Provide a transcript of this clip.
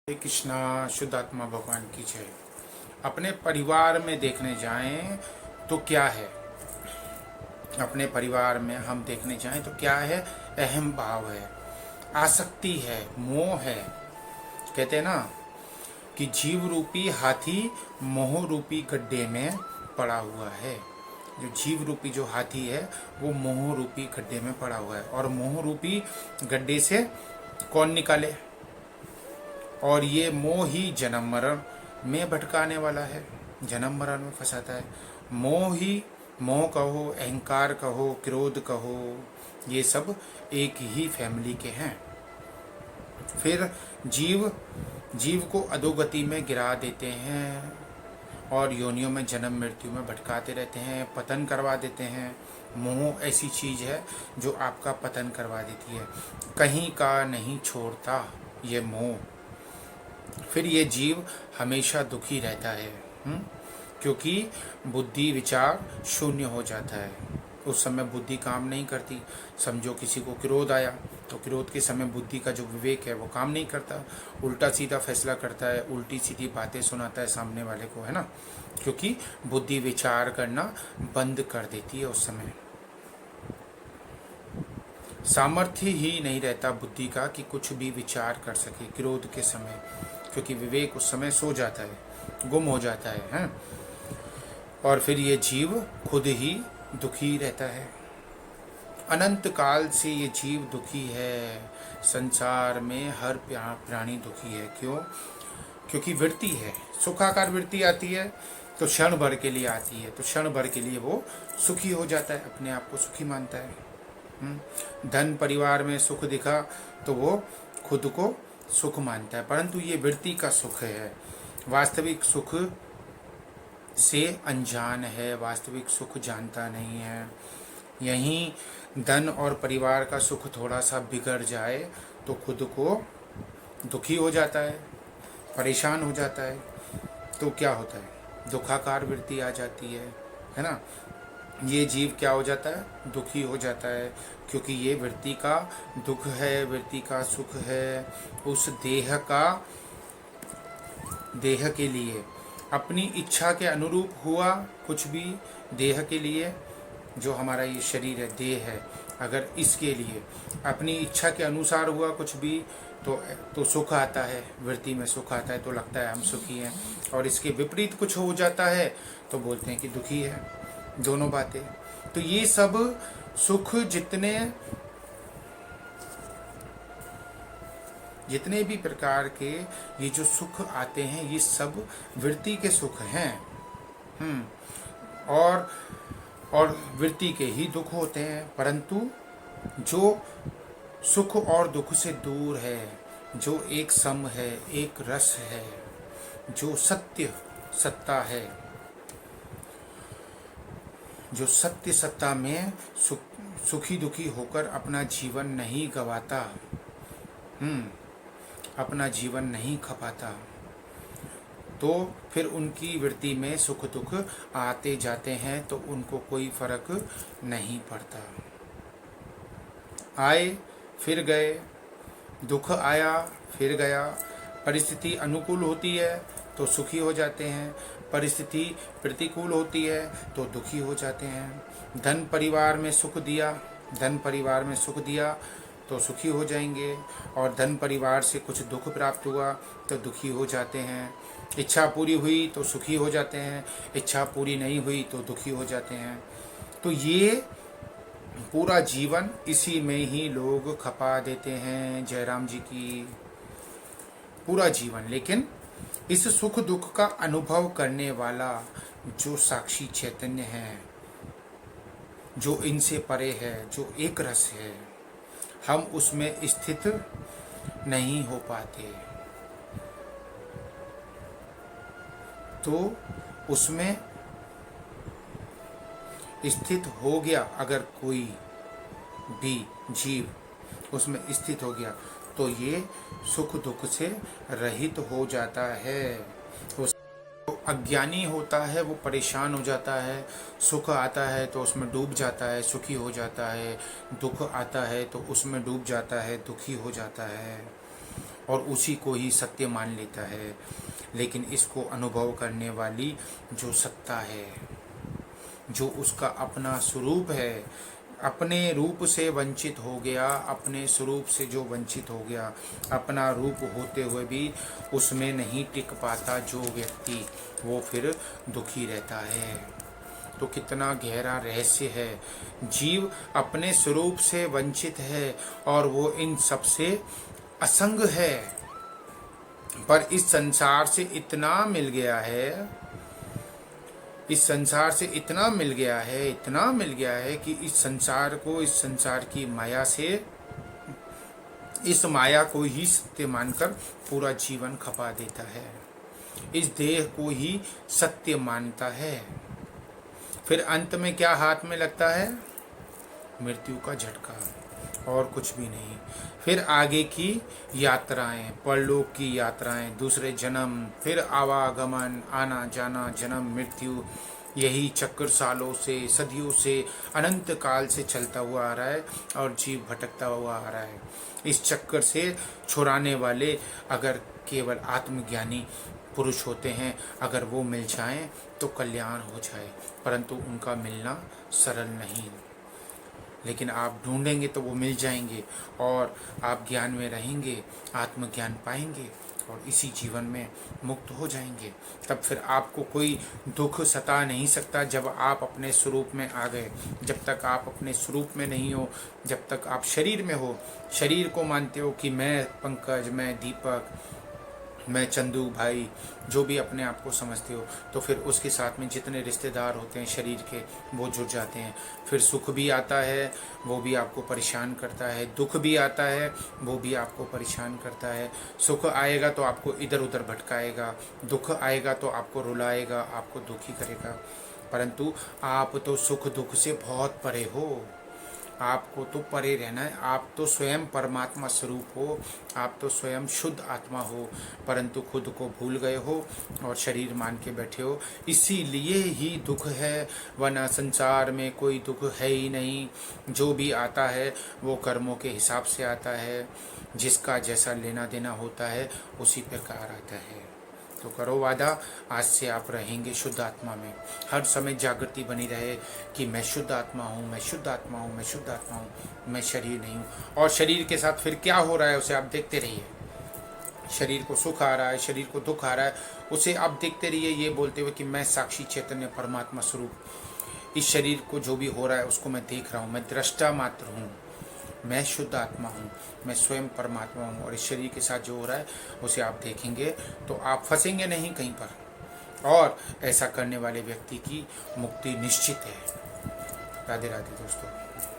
हरे कृष्णा। शुद्ध आत्मा भगवान की जय। अपने परिवार में देखने जाएं तो क्या है, अपने परिवार में हम देखने जाएं तो क्या है। अहम भाव है, आसक्ति है, मोह है। कहते हैं ना कि जीव रूपी हाथी मोह रूपी गड्ढे में पड़ा हुआ है। जो जीव रूपी जो हाथी है वो मोह रूपी गड्ढे में पड़ा हुआ है, और मोह रूपी गड्ढे से कौन निकाले। और ये मोह ही जन्म मरण में भटकाने वाला है, जन्म मरण में फंसाता है। मोह ही, मोह कहो, अहंकार कहो, क्रोध कहो, ये सब एक ही फैमिली के हैं। फिर जीव को अधोगति में गिरा देते हैं और योनियों में जन्म मृत्यु में भटकाते रहते हैं, पतन करवा देते हैं। मोह ऐसी चीज है जो आपका पतन करवा देती है, कहीं का नहीं छोड़ता ये मोह। फिर ये जीव हमेशा दुखी रहता है, क्योंकि बुद्धि विचार शून्य हो जाता है। उस समय बुद्धि काम नहीं करती। समझो किसी को क्रोध आया तो क्रोध के समय बुद्धि का जो विवेक है वो काम नहीं करता, उल्टा सीधा फैसला करता है, उल्टी सीधी बातें सुनाता है सामने वाले को, है ना। क्योंकि बुद्धि विचार करना बंद कर देती है। उस समय सामर्थ्य ही नहीं रहता बुद्धि का कि कुछ भी विचार कर सके क्रोध के समय, क्योंकि विवेक उस समय सो जाता है, गुम हो जाता है। और फिर ये जीव खुद ही दुखी रहता है। अनंत काल से ये जीव दुखी है। संसार में हर प्राणी दुखी है। क्यों? क्योंकि वृत्ति है, सुखाकार वृत्ति आती है तो क्षण भर के लिए आती है, तो क्षण भर के लिए वो सुखी हो जाता है, अपने आप को सुखी मानता है। धन परिवार में सुख दिखा तो वो खुद को सुख मानता है, परंतु ये वृत्ति का सुख है, वास्तविक सुख से अनजान है, वास्तविक सुख जानता नहीं है। यहीं धन और परिवार का सुख थोड़ा सा बिगड़ जाए तो खुद को दुखी हो जाता है, परेशान हो जाता है। तो क्या होता है? दुखाकार वृत्ति आ जाती है ना। ये जीव क्या हो जाता है? दुखी हो जाता है, क्योंकि ये वृत्ति का दुख है, वृत्ति का सुख है। उस देह के लिए अपनी इच्छा के अनुरूप हुआ कुछ भी, देह के लिए जो हमारा ये शरीर है, देह है, अगर इसके लिए अपनी इच्छा के अनुसार हुआ कुछ भी तो सुख आता है, वृत्ति में सुख आता है, तो लगता है हम सुखी हैं। और इसके विपरीत कुछ हो जाता है तो बोलते हैं कि दुखी है। दोनों बातें। तो ये सब सुख जितने भी प्रकार के ये जो सुख आते हैं ये सब वृत्ति के सुख हैं। और वृत्ति के ही दुख होते हैं, परंतु जो सुख और दुख से दूर है, जो एक सम है, एक रस है, जो सत्ता है, जो सत्य सत्ता में सुखी दुखी होकर अपना जीवन नहीं गवाता, अपना जीवन नहीं खपाता, तो फिर उनकी वृत्ति में सुख दुख आते जाते हैं तो उनको कोई फर्क नहीं पड़ता। आए फिर गए, दुख आया फिर गया। परिस्थिति अनुकूल होती है तो सुखी हो जाते हैं, परिस्थिति प्रतिकूल होती है तो दुखी हो जाते हैं। धन परिवार में सुख दिया तो सुखी हो जाएंगे, और धन परिवार से कुछ दुख प्राप्त हुआ तो दुखी हो जाते हैं। इच्छा पूरी हुई तो सुखी हो जाते हैं, इच्छा पूरी नहीं हुई तो दुखी हो जाते हैं। तो ये पूरा जीवन इसी में ही लोग खपा देते हैं। जयराम जी की पूरा जीवन। लेकिन इस सुख दुख का अनुभव करने वाला जो साक्षी चैतन्य है, जो इनसे परे है, जो एक रस है, हम उसमें स्थित नहीं हो पाते। तो उसमें स्थित हो गया अगर कोई भी जीव उसमें स्थित हो गया तो ये सुख दुख से रहित हो जाता है। तो अज्ञानी होता है वो परेशान हो जाता है, सुख आता है तो उसमें डूब जाता है, सुखी हो जाता है, दुख आता है तो उसमें डूब जाता है, दुखी हो जाता है। और उसी को ही सत्य मान लेता है। लेकिन इसको अनुभव करने वाली जो सत्ता है, जो उसका अपना स्वरूप है, अपने रूप से वंचित हो गया, अपने स्वरूप से जो वंचित हो गया, अपना रूप होते हुए भी उसमें नहीं टिक पाता जो व्यक्ति, वो फिर दुखी रहता है। तो कितना गहरा रहस्य है। जीव अपने स्वरूप से वंचित है और वो इन सबसे असंग है, पर इस संसार से इतना मिल गया है, इस संसार से इतना मिल गया है, इतना मिल गया है कि इस संसार को, इस संसार की माया से, इस माया को ही सत्य मानकर पूरा जीवन खपा देता है, इस देह को ही सत्य मानता है। फिर अंत में क्या हाथ में लगता है? मृत्यु का झटका, और कुछ भी नहीं। फिर आगे की यात्राएं, परलोक की यात्राएं, दूसरे जन्म, फिर आवागमन, आना जाना, जन्म मृत्यु, यही चक्र सालों से, सदियों से, अनंत काल से चलता हुआ आ रहा है और जीव भटकता हुआ आ रहा है। इस चक्कर से छुड़ाने वाले अगर केवल आत्मज्ञानी पुरुष होते हैं, अगर वो मिल जाएं तो कल्याण हो जाए, परंतु उनका मिलना सरल नहीं। लेकिन आप ढूंढेंगे तो वो मिल जाएंगे और आप ज्ञान में रहेंगे, आत्मज्ञान पाएंगे और इसी जीवन में मुक्त हो जाएंगे। तब फिर आपको कोई दुख सता नहीं सकता जब आप अपने स्वरूप में आ गए। जब तक आप अपने स्वरूप में नहीं हो, जब तक आप शरीर में हो, शरीर को मानते हो कि मैं पंकज, मैं दीपक, मैं चंदू भाई, जो भी अपने आप को समझते हो, तो फिर उसके साथ में जितने रिश्तेदार होते हैं शरीर के, वो जुड़ जाते हैं। फिर सुख भी आता है, वो भी आपको परेशान करता है, दुख भी आता है, वो भी आपको परेशान करता है। सुख आएगा तो आपको इधर उधर भटकाएगा, दुख आएगा तो आपको रुलाएगा, आपको दुखी करेगा। परंतु आप तो सुख दुख से बहुत परे हो, आपको तो परे रहना है। आप तो स्वयं परमात्मा स्वरूप हो, आप तो स्वयं शुद्ध आत्मा हो, परंतु खुद को भूल गए हो और शरीर मान के बैठे हो। इसीलिए ही दुख है, वरना संसार में कोई दुख है ही नहीं। जो भी आता है वो कर्मों के हिसाब से आता है, जिसका जैसा लेना देना होता है उसी प्रकार आता है। तो करो वादा, आज से आप रहेंगे शुद्ध आत्मा में, हर समय जागृति बनी रहे कि मैं शुद्ध आत्मा हूँ, मैं शुद्ध आत्मा हूँ, मैं शुद्ध आत्मा हूँ, मैं शरीर नहीं हूँ। और शरीर के साथ फिर क्या हो रहा है उसे आप देखते रहिए। शरीर को सुख आ रहा है, शरीर को दुख आ रहा है, उसे आप देखते रहिए, ये बोलते हुए कि मैं साक्षी चैतन्य परमात्मा स्वरूप, इस शरीर को जो भी हो रहा है उसको मैं देख रहा हूँ, मैं दृष्टा मात्र हूँ, मैं शुद्ध आत्मा हूँ, मैं स्वयं परमात्मा हूँ। और इस शरीर के साथ जो हो रहा है उसे आप देखेंगे तो आप फंसेंगे नहीं कहीं पर, और ऐसा करने वाले व्यक्ति की मुक्ति निश्चित है। राधे राधे दोस्तों।